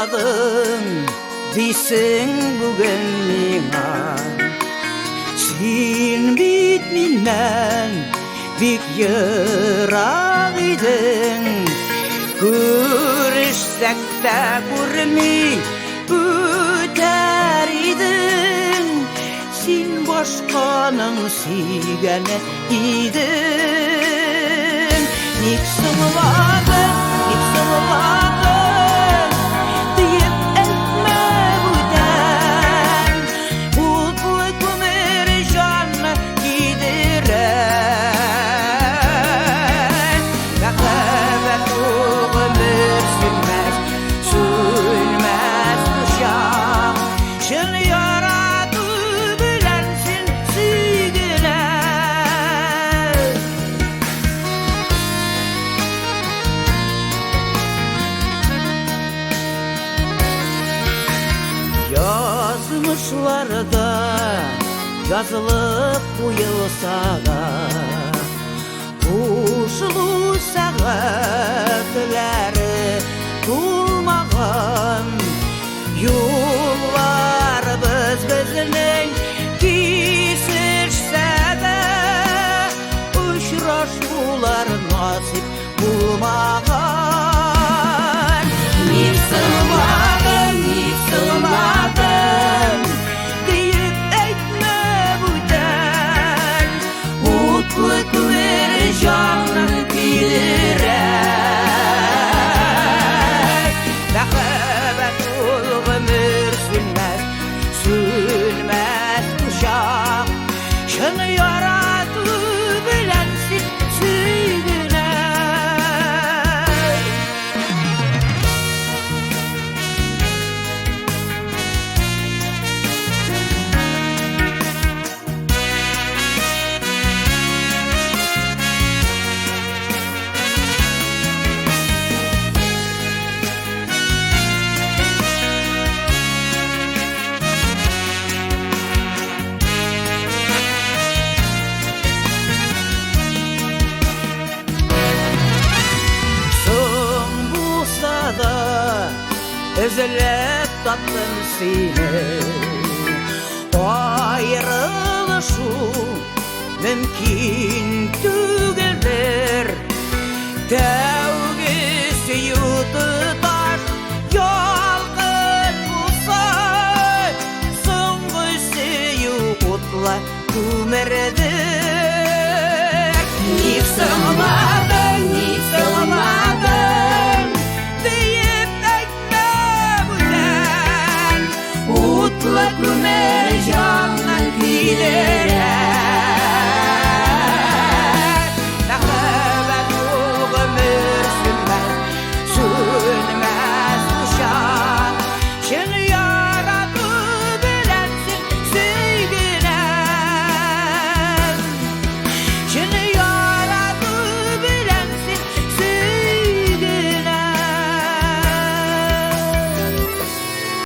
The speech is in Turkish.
sığmadın diýsen bugün miňa. Sen bit menden bik ýyrak idin, görüşsek-de görmey öter idin. Sen başkanyň süýgeni idin. Nik sığmadın, nik sığmadın diýip etme budan. Mutlu kömer janyny gidiren. Bakabak ömür sürmez, sürmez uşak. Şunu yaratu bilensin süýgüler. Yazmışlarda yazılıp uyulsa da uşulu saatleri tulmagan yollar bizning kesişse de uçraşular nasip bulmagan. Nik sığmadın, nik sığmadın diýip etme budan. Mutlu kömer janyny gidiren. Bakabak ömür sürmez, sürmez uşak. Şunu yaratu bilensin süýgüler. Son bulsa da özlep tatlım seni. Ayrılışu mümkin tügelir. Tevgisi yututar yalgın bulsa, soňguysy ýokutla kömerdir. Nik sığmadın, nik sığmadın diýip etme budan. Mutlu kömer janyny gidiren.